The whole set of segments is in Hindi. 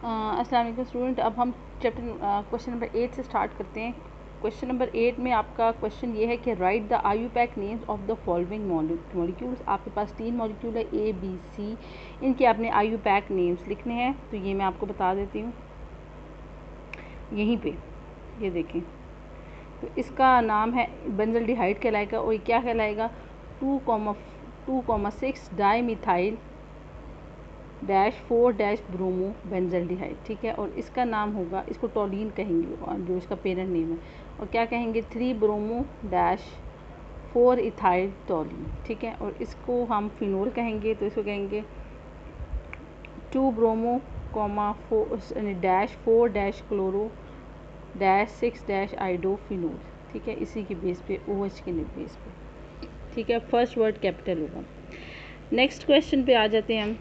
अस्सलाम वालेकुम स्टूडेंट। अब हम क्वेश्चन नंबर 8 से स्टार्ट करते हैं। क्वेश्चन नंबर 8 में आपका क्वेश्चन ये है कि right the IUPAC names of the following molecules. आपके पास 3 मॉलिक्यूल है A B C, इनके आपने IUPAC नेम्स लिखने हैं। तो ये मैं आपको बता देती हूँ यहीं पे, ये देखें। तो इसका नाम है बेंजल्डिहाइड कहलाएगा और ये क्या कहलाएगा 2,6 डाईमिथाइल -4 ब्रोमो बेंजल्डिहाइड, ठीक है। और इसका नाम होगा, इसको टॉलिन कहेंगे जो इसका पेरेंट नेम है, और क्या कहेंगे 3 ब्रोमो -4 इथाइल टॉलिन, ठीक है। और इसको हम फिनोल कहेंगे, तो इसको कहेंगे 2 ब्रोमो -4 क्लोरो -6 आइडोफिनोल, ठीक है। इसी के बेस पे OH के बेस पे, ठीक है। फर्स्ट वर्ड कैपिटल होगा। नेक्स्ट क्वेश्चन पे आ जाते हैं हम।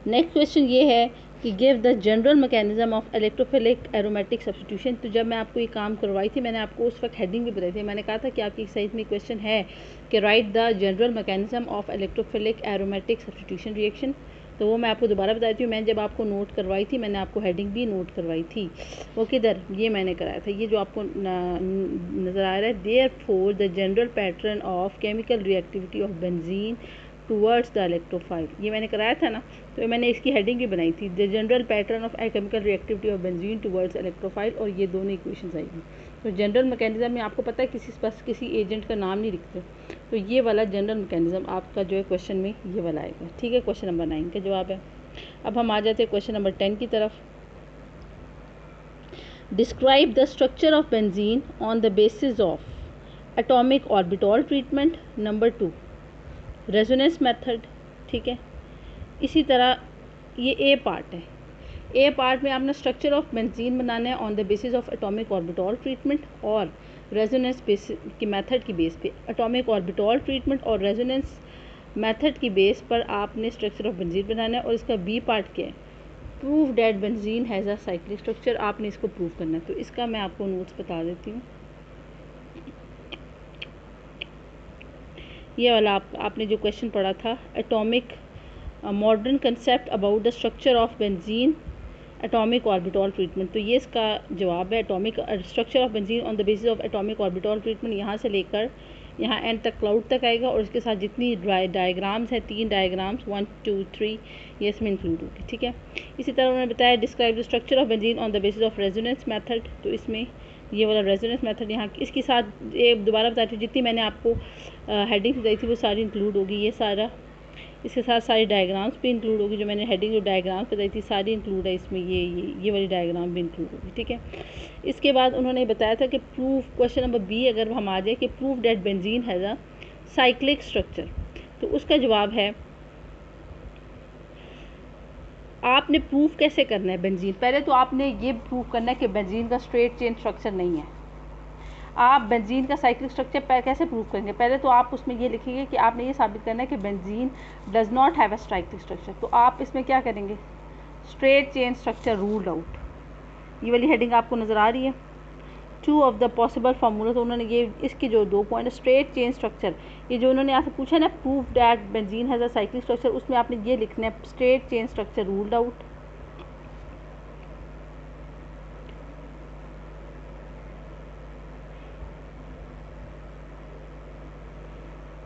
नेक्स्ट क्वेश्चन ये है कि give the general mechanism of electrophilic aromatic substitution. तो जब मैं आपको ये काम करवाई थी, मैंने आपको उस वक्त हेडिंग भी बताई थी। मैंने कहा था कि आपकी साइज में क्वेश्चन है कि right the general mechanism of electrophilic aromatic substitution reaction. तो वो मैं आपको दोबारा बताती हूँ। मैंने जब आपको नोट करवाई थी, मैंने आपको हेडिंग भी नोट करवाई थी। वो किधर, ये मैंने कराया था, ये जो आपको नज़र आ रहा है। Therefore the general pattern of chemical reactivity of benzene towards the electrophile, ये मैंने कराया था ना। तो मैंने इसकी हेडिंग भी बनाई थी, the general pattern of chemical reactivity of benzene towards electrophile, और ये दोनों इक्वेशंस आएगी। तो जनरल मैकेनिज्म में आपको पता है किसी एजेंट का नाम नहीं लिखते, तो ये वाला जनरल मैकेनिज्म आपका जो है क्वेश्चन में ये वाला आएगा, ठीक है। क्वेश्चन नंबर 9 का जवाब है। अब हम आ जाते हैं क्वेश्चन नंबर 10 की तरफ। Describe the structure of benzene on the basis of atomic orbital treatment. Number 2 resonance method, ठीक है। इसी तरह ये ए पार्ट है। ए पार्ट में आपने स्ट्रक्चर ऑफ बेंजीन बनाना है on the basis of atomic orbital treatment और रेजोनेंस की मेथड की बेस पे। एटॉमिक ऑर्बिटॉल ट्रीटमेंट और रेजोनेंस मेथड की बेस पर आपने स्ट्रक्चर ऑफ बेंजीन बनाना है। और इसका बी पार्ट क्या है, prove that benzene has a cyclic structure, आपने इसको प्रूव करना है। तो इसका मैं आपको नोट्स बता देती हूँ। ये वाला आपने जो क्वेश्चन पढ़ा था, atomic modern concept about the structure of benzene atomic orbital treatment, तो ये इसका जवाब है। Atomic structure of benzene on the basis of atomic orbital treatment, यहाँ से लेकर यहाँ एंड तक क्लाउड तक आएगा। और इसके साथ जितनी डायग्राम्स हैं, 3 डायग्राम्स 1 2 3, ये इसमें इंक्लूड होगी, ठीक है। इसी तरह उन्होंने बताया describe the structure of benzene on the basis of resonance method, तो इसमें ये वाला रेजोनेंस मेथड यहाँ इसके साथ एक दोबारा बताती हूँ, जितनी मैंने आपको हेडिंग बताई थी वो सारी इंक्लूड होगी। ये सारा इसके साथ सारी डायग्राम्स भी इंक्लूड होगी, जो मैंने हेडिंग जो डायग्राम्स बताई थी सारी इंक्लूड है इसमें। ये वाली डायग्राम भी इंक्लूड होगी, ठीक है। इसके बाद उन्होंने बताया था कि प्रूफ, क्वेश्चन नंबर बी अगर हम आ जाए कि proof that benzene has a cyclic structure, तो उसका जवाब है आपने प्रूफ कैसे करना है बेंजीन। पहले तो आपने ये प्रूफ करना है कि बेंजीन का स्ट्रेट चेन स्ट्रक्चर नहीं है। आप बेंजीन का साइक्लिक स्ट्रक्चर कैसे प्रूव करेंगे, पहले तो आप उसमें ये लिखेंगे कि आपने ये साबित करना है कि benzene does not have a cyclic structure. तो आप इसमें क्या करेंगे, straight chain structure ruled out, ये वाली हेडिंग आपको नज़र आ रही है। 2 ऑफ द पॉसिबल फार्मूला, तो उन्होंने ये इसके जो 2 पॉइंट स्ट्रेट चेन स्ट्रक्चर, ये जो उन्होंने आपसे पूछा ना proof that benzene has a cyclic structure, उसमें आपने ये लिखना है straight chain structure ruled out.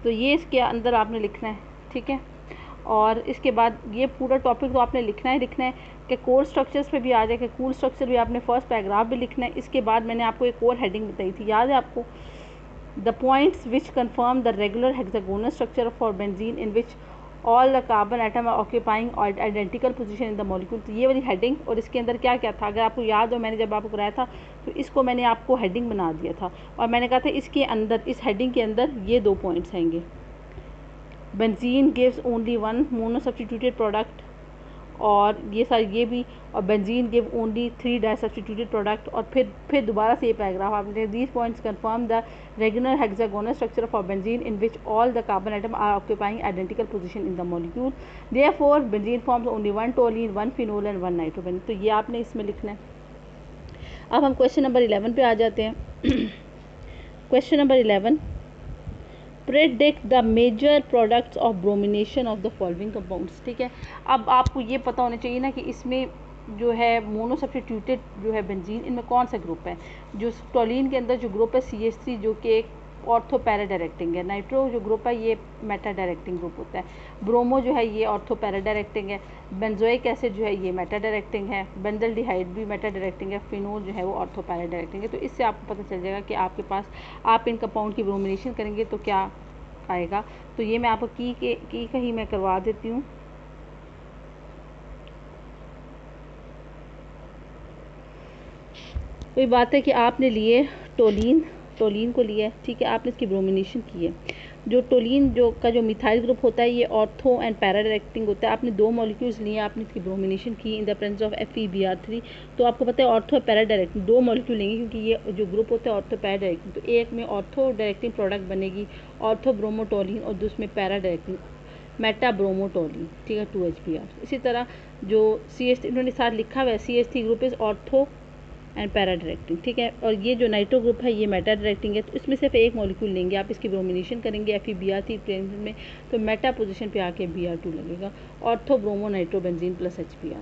तो ये इसके अंदर आपने लिखना है, ठीक है। और इसके बाद ये पूरा टॉपिक तो आपने लिखना है कि कोर स्ट्रक्चर्स पे भी आ जाए, कि कूल स्ट्रक्चर भी आपने फर्स्ट पैराग्राफ भी लिखना है। इसके बाद मैंने आपको एक और हेडिंग बताई थी, याद है आपको, the points which confirm the regular hexagonal structure for benzene in which all the carbon atom are occupying identical position in the molecule. तो ये वाली हेडिंग, और इसके अंदर क्या क्या था अगर आपको याद हो, मैंने जब आपको कराया था तो इसको मैंने आपको हेडिंग बना दिया था, और मैंने कहा था इसके अंदर, इस हेडिंग के अंदर ये 2 पॉइंट्स आएंगे, benzene gives only 1 mono substituted product, और ये सारी ये भी, और benzene give only 3 di substituted product. और फिर दोबारा से ये पैराग्राफ आपने, these points confirm the regular hexagonal structure for benzene in which all the carbon atom are occupying identical position in the molecule, therefore benzene forms only 1 toluene 1 phenol and 1 nitrobenzene. तो ये आपने इसमें लिखना है। अब हम क्वेश्चन नंबर 11 पे आ जाते हैं। Question number 11, predict the major products of bromination of the following compounds. ठीक है, अब आपको ये पता होना चाहिए ना कि इसमें जो है मोनो सब्स्टिट्यूटेड जो है बेंजीन, इनमें कौन सा ग्रुप है। जो टोलीन के अंदर जो ग्रुप है CH3 जो कि एक ऑर्थो पैरा डायरेक्टिंग है। नाइट्रो जो ग्रुप है ये मेटा डायरेक्टिंग ग्रुप होता है। ब्रोमो जो है ये ऑर्थो पैरा डायरेक्टिंग है। बेंजोइक एसिड जो है ये मेटा डायरेक्टिंग है। बेंजल्डिहाइड भी मेटा डायरेक्टिंग है। फिनोल जो है वो ऑर्थो पैरा डायरेक्टिंग है। तो इससे आपको पता चल जाएगा कि आपके पास आप इन कंपाउंड की ब्रोमिनेशन करेंगे तो क्या आएगा। तो ये मैं आपको की कहीं मैं करवा देती हूँ। वही बात है कि आपने लिए टोलीन को लिया है। ठीक है, आपने इसकी ब्रोमिनेशन की है। जो टोलीन जो का जो मिथाइल ग्रुप होता है ये ऑर्थो एंड पैरा डायरेक्टिंग होता है। आपने 2 मॉलिक्यूल्स लिए, आपने इसकी ब्रोमिनेशन की इन द प्रेजेंस ऑफ FeBr3। तो आपको पता है ऑर्थो पैरा डायरेक्टिंग 2 मॉलिक्यूल लेंगे क्योंकि ये जो ग्रुप होता है ऑर्थो पैरा डायरेक्टिंग। तो एक में ऑर्थो डायरेक्टिंग प्रोडक्ट बनेगी ऑर्थो ब्रोमोटोलीन और दूसरे में पैरा डायरेक्टिंग मेटा ब्रोमोटोलीन। ठीक है, 2HBr। इसी तरह जो CH इन्होंने साथ लिखा हुआ है CH3 group is ortho and para directing. ठीक है, और ये जो नाइट्रो ग्रुप है ये मेटा डायरेक्टिंग है। तो इसमें सिर्फ एक मॉलिक्यूल लेंगे, आप इसकी ब्रोमिनेशन करेंगे FeBr3 प्रेजेंस में तो मेटा पोजीशन पे आके Br2 लगेगा, ortho bromo nitro benzene plus HBr।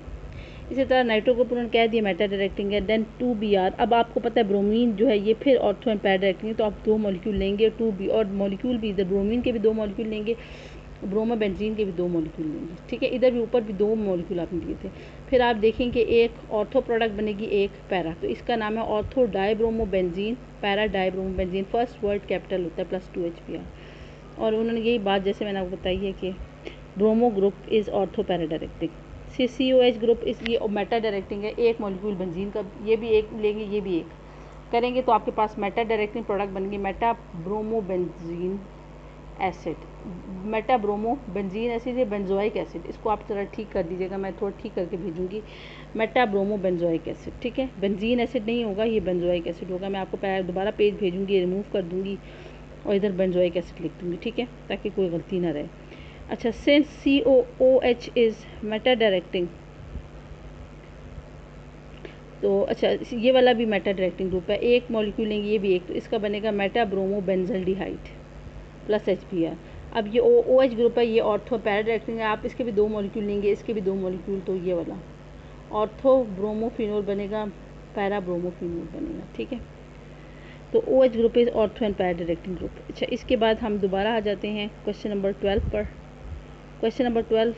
इसी तरह नाइट्रो ग्रुप उन्होंने कह दिया मेटा डायरेक्टिंग है। Then 2Br। अब आपको पता है ब्रोमीन जो है ये फिर ऑर्थो एंड पैरा डायरेक्टिंग है। तो आप 2 मॉलिक्यूल लेंगे 2B और मॉलिक्यूल भी इधर ब्रोमीन के भी 2 मॉलिक्यूल लेंगे, ब्रोमो बेंजीन के भी 2 मॉलिक्यूल लेंगे। ठीक है, इधर भी ऊपर भी 2 मॉलिक्यूल आपने लिए थे। फिर आप देखेंगे एक ऑर्थो प्रोडक्ट बनेगी एक पैरा, तो इसका नाम है ortho dibromo benzene para dibromo benzene. First word capital होता है प्लस 2HBr। और उन्होंने यही बात जैसे मैंने आपको बताई है कि bromo group is ortho para directing. COH group इस ये मेटा डायरेक्टिंग है। एक मॉलिक्यूल बेंजीन का ये भी एक लेंगे ये भी एक करेंगे तो आपके पास मेटा डायरेक्टिंग प्रोडक्ट बनेंगे Meta bromo benzene acid. Meta bromo benzene acid या बेंजोइक एसिड, इसको आप ज़रा ठीक कर दीजिएगा, मैं थोड़ा ठीक करके भेजूंगी। Meta bromo benzoic acid. ठीक है, बेंजीन एसिड नहीं होगा, ये बेंजोइक एसिड होगा। मैं आपको दोबारा पेज भेजूंगी, रिमूव कर दूंगी और इधर बेंजोइक एसिड लिख दूंगी। ठीक है, ताकि कोई गलती ना रहे। अच्छा, since COOH is Meta directing, तो अच्छा ये वाला भी मेटा डायरेक्टिंग ग्रुप है। एक मॉलिक्यूल लेंगे ये भी एक, तो इसका बनेगा Meta bromo benzaldehyde plus HBr। अब ये OH ग्रुप है, ये ऑर्थो पैरा डायरेक्टिंग है। आप इसके भी 2 मॉलिक्यूल लेंगे, इसके भी 2 मॉलिक्यूल, तो ये वाला ऑर्थो ब्रोमोफिनोल बनेगा, पैरा ब्रोमोफिनोल बनेगा। ठीक है, तो OH group is ortho and para directing group. अच्छा, इसके बाद हम दोबारा आ जाते हैं क्वेश्चन नंबर 12 पर। Question number 12,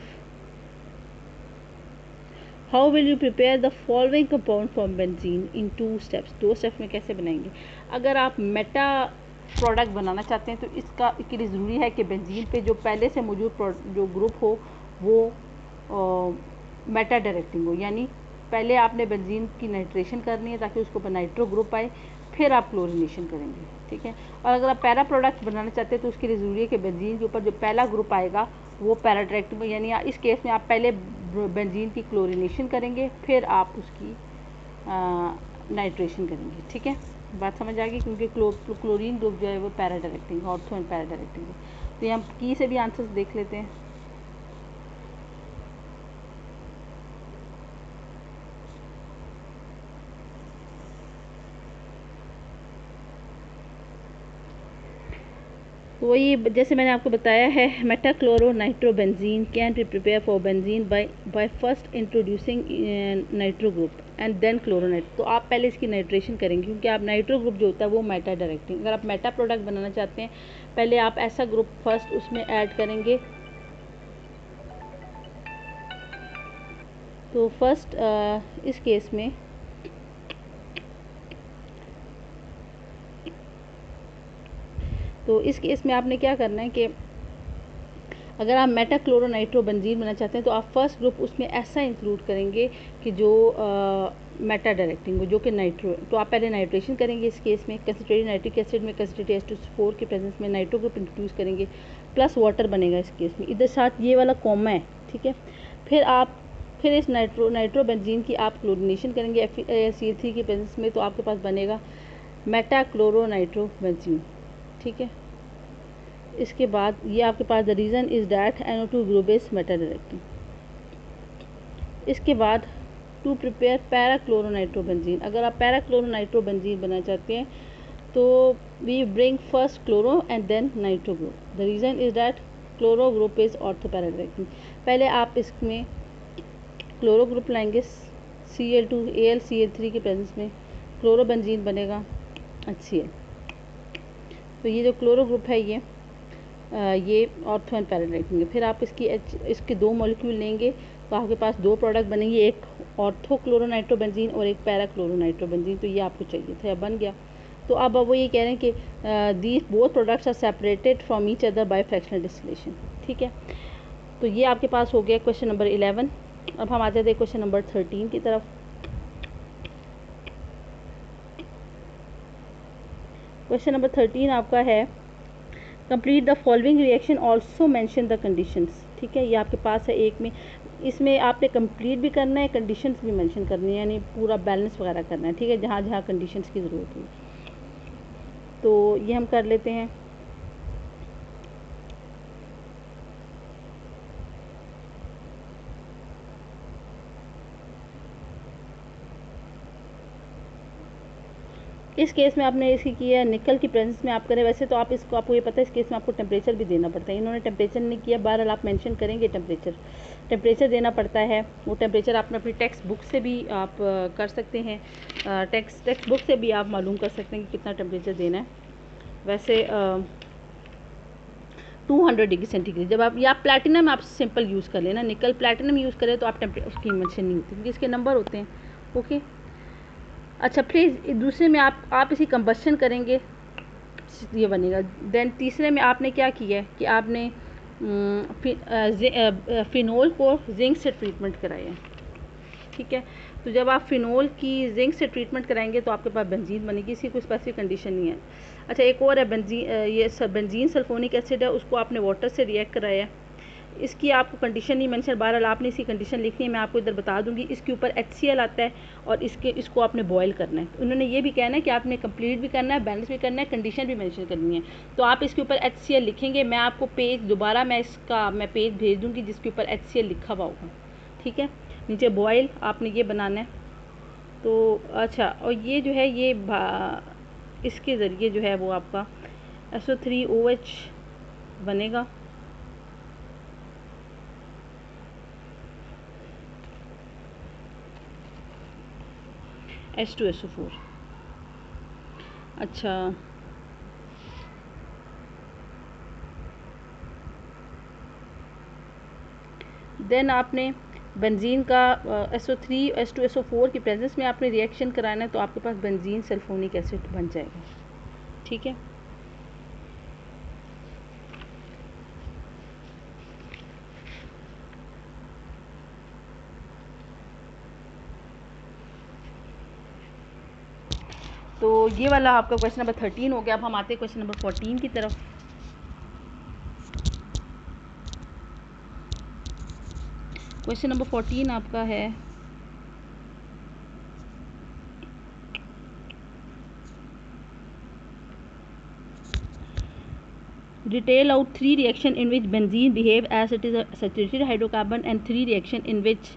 how will you prepare the following compound from benzene in 2 steps. 2 steps में कैसे बनाएंगे। अगर आप मेटा प्रोडक्ट बनाना चाहते हैं तो इसके लिए ज़रूरी है कि बेंजीन पे जो पहले से मौजूद जो ग्रुप हो वो मेटा डायरेक्टिंग हो, यानी पहले आपने बेंजीन की नाइट्रेशन करनी है ताकि उसको नाइट्रो ग्रुप आए, फिर आप क्लोरिनेशन करेंगे। ठीक है, और अगर आप पैरा प्रोडक्ट बनाना चाहते हैं तो उसके लिए ज़रूरी है कि बेंजीन के ऊपर जो पहला ग्रुप आएगा वो पैरा डायरेक्टिंग, यानी इस केस में आप पहले बेंजीन की क्लोरिनेशन करेंगे फिर आप उसकी नाइट्रेशन करेंगे। ठीक है, बात समझ आ गई, क्योंकि क्लोरीन ग्रुप जो है वो para directing ortho and para directing है। तो ये हम की से भी आंसर्स देख लेते हैं। तो वही जैसे मैंने आपको बताया है, meta chloro nitro benzene can be prepare for benzene by first introducing nitro group and then chlorinate. तो आप पहले इसकी नाइट्रेशन करेंगे क्योंकि आप नाइट्रो ग्रुप जो होता है वो मेटा डायरेक्टिंग। अगर आप मेटा प्रोडक्ट बनाना चाहते हैं पहले आप ऐसा ग्रुप फर्स्ट उसमें ऐड करेंगे। तो फर्स्ट इस केस में आपने क्या करना है कि अगर आप मेटा क्लोरो नाइट्रो बेंजीन बनाना चाहते हैं तो आप फर्स्ट ग्रुप उसमें ऐसा इंक्लूड करेंगे कि जो मेटा डायरेक्टिंग हो, जो कि नाइट्रो। तो आप पहले नाइट्रेशन करेंगे इस केस में, कंसनट्रेटेड नाइट्रिक एसिड में कंसनट्रेटेड H2SO4 के प्रेजेंस में नाइट्रो ग्रुप इंट्रोड्यूस करेंगे प्लस वाटर बनेगा इस केस में, इधर साथ ये वाला कॉमा है। ठीक है, फिर इस नाइट्रो बेंजीन की आप क्लोरिनेशन करेंगे CH3 के प्रेजेंस में, तो आपके पास बनेगा मेटा क्लोरो नाइट्रो बेंजीन। ठीक है, इसके बाद ये आपके पास the reason is that NO2 group is meta directing. इसके बाद to prepare para chloro nitro benzene, अगर आप पैरा क्लोरो नाइट्रो बेंजीन बनाना चाहते हैं तो we bring first chloro and then nitro group, the reason is that chloro group is ortho para directing. पहले आप इसमें क्लोरो ग्रुप लाएंगे, Cl2 AlCl3 के प्रेजेंस में क्लोरोबेंजीन बनेगा HCl। तो ये जो क्लोरो ग्रुप है ये ऑर्थो एंड पैराडाइजिंग है। फिर आप इसके दो मॉलिक्यूल लेंगे तो आपके पास दो प्रोडक्ट बनेंगे, एक ऑर्थो क्लोरोनाइट्रोबेंजीन और एक पैरा क्लोरोनाइट्रोबेंजीन। तो ये आपको चाहिए था, बन गया। तो अब वो ये कह रहे हैं कि these both products are separated from each other by fractional distillation. ठीक है, तो ये आपके पास हो गया क्वेश्चन नंबर 11। अब हम आ जाते हैं क्वेश्चन नंबर 13 की तरफ। क्वेश्चन नंबर 13 आपका है complete the following reaction also mention the conditions. ठीक है, ये आपके पास है एक में, इसमें आपने कंप्लीट भी करना है, कंडीशंस भी मेंशन करनी है, यानी पूरा बैलेंस वगैरह करना है। ठीक है, जहाँ जहाँ कंडीशंस की ज़रूरत है। तो ये हम कर लेते हैं। इस केस में आपने इसकी किया निकल की प्रेजेंस में आप करें। वैसे तो आप इसको, आपको ये पता है इस केस में आपको टेम्परेचर भी देना पड़ता है, इन्होंने टेम्परेचर नहीं किया, बहरहाल आप मेंशन करेंगे टेम्परेचर देना पड़ता है। वो टेम्परेचर आपने अपनी टेक्स्ट बुक से भी आप कर सकते हैं, टेक्स्ट बुक से भी आप मालूम कर सकते हैं कि कितना टेम्परेचर देना है। वैसे 200 डिग्री सेंटीग्रेड। जब आप या प्लैटिनम आप सिंपल यूज़ कर लेना, निकल प्लैटिनम यूज़ करें तो आप उसकी मेंशन नहीं होती क्योंकि इसके नंबर होते हैं। ओके, अच्छा फिर दूसरे में आप इसी कंबस्शन करेंगे, ये बनेगा। देन तीसरे में आपने क्या किया है कि आपने फिनोल को जिंक से ट्रीटमेंट कराया है। ठीक है, तो जब आप फिनोल की जिंक से ट्रीटमेंट कराएंगे तो आपके पास बेंजीन बनेगी, इसकी कोई स्पेसिफिक कंडीशन नहीं है। अच्छा, एक और है बेंजीन सल्फोनिक एसिड है, उसको आपने वाटर से रिएक्ट कराया है, इसकी आपको कंडीशन नहीं मेंशन, बहरहाल आपने इसकी कंडीशन लिखनी है, मैं आपको इधर बता दूंगी। इसके ऊपर HCl आता है और इसको आपने बॉयल करना है। उन्होंने ये भी कहना है कि आपने कंप्लीट भी करना है, बैलेंस भी करना है, कंडीशन भी मेंशन करनी है। तो आप इसके ऊपर HCl लिखेंगे, मैं आपको पेज दोबारा मैं पेज भेज दूँगी जिसके ऊपर HCl लिखा हुआ होगा। ठीक है, नीचे बॉयल आपने ये बनाना है। तो अच्छा, और ये जो है ये इसके ज़रिए जो है वो आपका SO3OH बनेगा। H2SO4। अच्छा, देन आपने बेंजीन का SO3 H2SO4 की प्रेजेंस में आपने रिएक्शन कराना है तो आपके पास बेंजीन सल्फोनिक एसिड बन जाएगा। ठीक है, तो ये वाला आपका क्वेश्चन नंबर 13 हो गया। अब हम आते हैं क्वेश्चन नंबर 14 की तरफ। क्वेश्चन नंबर 14 आपका है detail out 3 reaction in which benzene behave as it is a saturated hydrocarbon and 3 reaction in which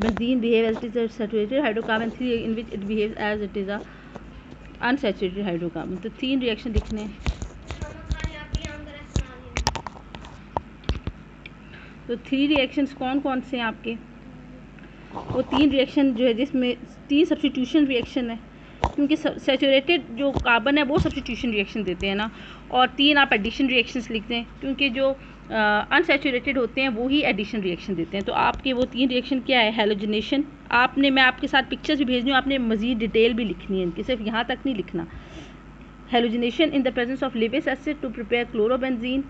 benzene behaves as it is a saturated hydrocarbon, 3 in which it behaves as it is a unsaturated hydrocarbon। तो 3 रिएक्शन लिखने हैं। तो 3 रिएक्शंस कौन कौन से हैं आपके? वो 3 रिएक्शन जो है जिसमें 3 सब्स्टिट्यूशन रिएक्शन है, क्योंकि सैचुरेटेड जो कार्बन है वो सब्स्टिट्यूशन रिएक्शन देते हैं ना, और 3 आप एडिशन रिएक्शंस लिखते हैं, क्योंकि जो अनसैचुरेटेड होते हैं वो ही एडिशन रिएक्शन देते हैं। तो आपके वो 3 रिएक्शन क्या है? हैलोजिनेशन, मैं आपके साथ पिक्चर्स भी भेज दूँ, आपने मज़ीद डिटेल भी लिखनी है इनकी, सिर्फ यहाँ तक नहीं लिखना। Halogenation in the presence of Lewis acid to prepare chlorobenzene,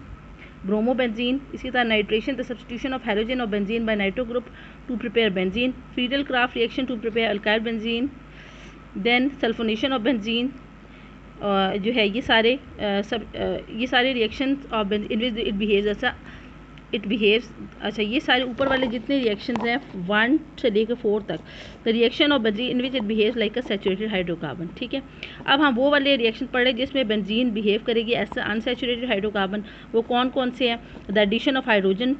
bromobenzene, इसी तरह nitration the substitution of halogen और benzene by nitro group to prepare benzene, Friedel craft reaction to prepare alkyl benzene, then sulphonation of benzene, जो है ये सारे reaction of in which it behaves as a it behaves, अच्छा ये सारे ऊपर वाले जितने रिएक्शंस हैं 1 से लेकर 4 तक, the reaction of benzene in which it behaves like a saturated hydrocarbon, ठीक है। अब हम वो वाले रिएक्शन पढ़ रहे हैं जिसमें बेंजीन बिहेव करेगी एज अनसैचुरेटेड हाइड्रोकार्बन। वो कौन कौन से हैं? The addition of hydrogen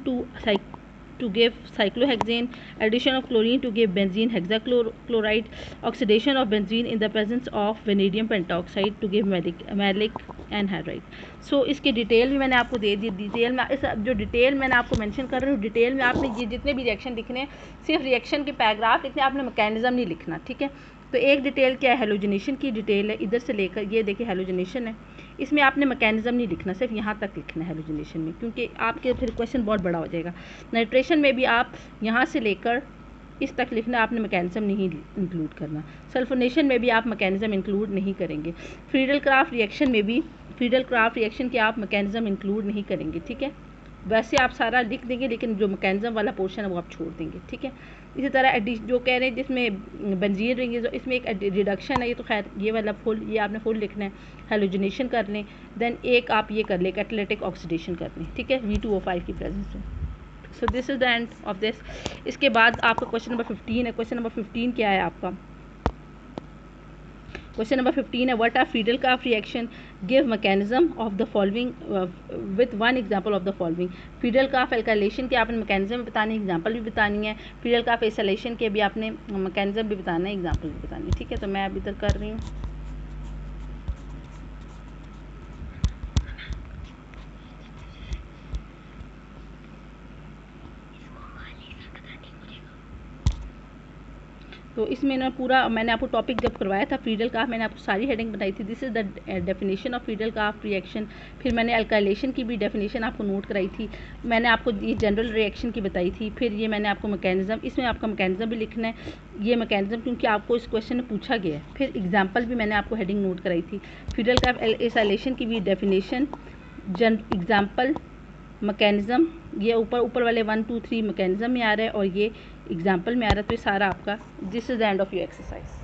to give cyclohexane, addition of chlorine to give benzene hexachloride, oxidation of benzene in the presence of vanadium pentoxide to give malic anhydride। सो इसके डिटेल भी मैंने आपको दे दी। डिटेल में इस जो डिटेल मैंने आपको मेंशन कर रही हूँ, डिटेल में आपने ये जितने भी रिएक्शन लिखने हैं सिर्फ रिएक्शन के पैराग्राफ लिखने, आपने मैकेनिज्म नहीं लिखना, ठीक है। तो एक डिटेल क्या है, हेलोजनेशन की डिटेल है, इधर से लेकर ये देखिए हेलोजनेशन है, इसमें आपने मैकेनिज्म नहीं लिखना, सिर्फ यहाँ तक लिखना है हेलोजनेशन में, क्योंकि आपके फिर क्वेश्चन बहुत बड़ा हो जाएगा। नाइट्रेशन में भी आप यहाँ से लेकर इस तक लिखना, आपने मैकेनिज्म नहीं इंक्लूड करना। सल्फोनेशन में भी आप मैकेनिज्म इंक्लूड नहीं करेंगे। फ्रीडल क्राफ्ट रिएक्शन में भी फ्रीडल क्राफ्ट रिएक्शन के आप मैकेनिज्म इंक्लूड नहीं करेंगे, ठीक है। वैसे आप सारा लिख देंगे लेकिन जो मैकेनिज्म वाला पोर्शन है वो आप छोड़ देंगे, ठीक है। इसी तरह जो कह रहे हैं जिसमें बेंजीन रिंग है, इसमें एक रिडक्शन है, ये तो खैर ये वाला फुल, ये आपने फुल लिखना है। हेलोजनेशन कर लें, देन एक आप ये कर लें कैटालिटिक ऑक्सीडेशन कर लें, ठीक है, V2O5 की प्रेजेंस में। So this is the end of this. इसके बाद आपका क्वेश्चन नंबर 15 है। क्वेश्चन नंबर 15 क्या है आपका? क्वेश्चन नंबर 15 है, what are Friedel craft reaction, give mechanism of the following with one example of the following. Friedel craft alkylation के आपने मैकेनिज्म भी बतानी है, एग्जांपल भी बतानी है। फ्रीडल क्राफ्ट एसाइलेशन के भी आपने मैकेनिज्म भी बताना है, एग्जांपल भी बतानी है, ठीक है। तो मैं अब इधर कर रही हूँ। तो इसमें ना पूरा मैंने आपको टॉपिक जब करवाया था फ्रीडल क्राफ्ट, मैंने आपको सारी हेडिंग बताई थी। This is the definition of Friedel craft reaction. फिर मैंने अल्काइलेशन की भी डेफिनेशन आपको नोट कराई थी। मैंने आपको ये जनरल रिएक्शन की बताई थी। फिर ये मैंने आपको मैकेनिज्म, इसमें आपका मैकेनिज्म भी लिखना है, ये मैकेनिज्म क्योंकि आपको इस क्वेश्चन में पूछा गया है। फिर एग्जाम्पल भी मैंने आपको हेडिंग नोट कराई थी। फ्रीडल क्राफ्ट एसाइलेशन की भी डेफिनेशन, एग्जाम्पल, मैकेनिज्म, ये ऊपर वाले 1 2 3 मैकेनिज्म में आ रहा है और ये एग्जाम्पल में आ रहा है। तो ये सारा आपका, this is the end of your exercise.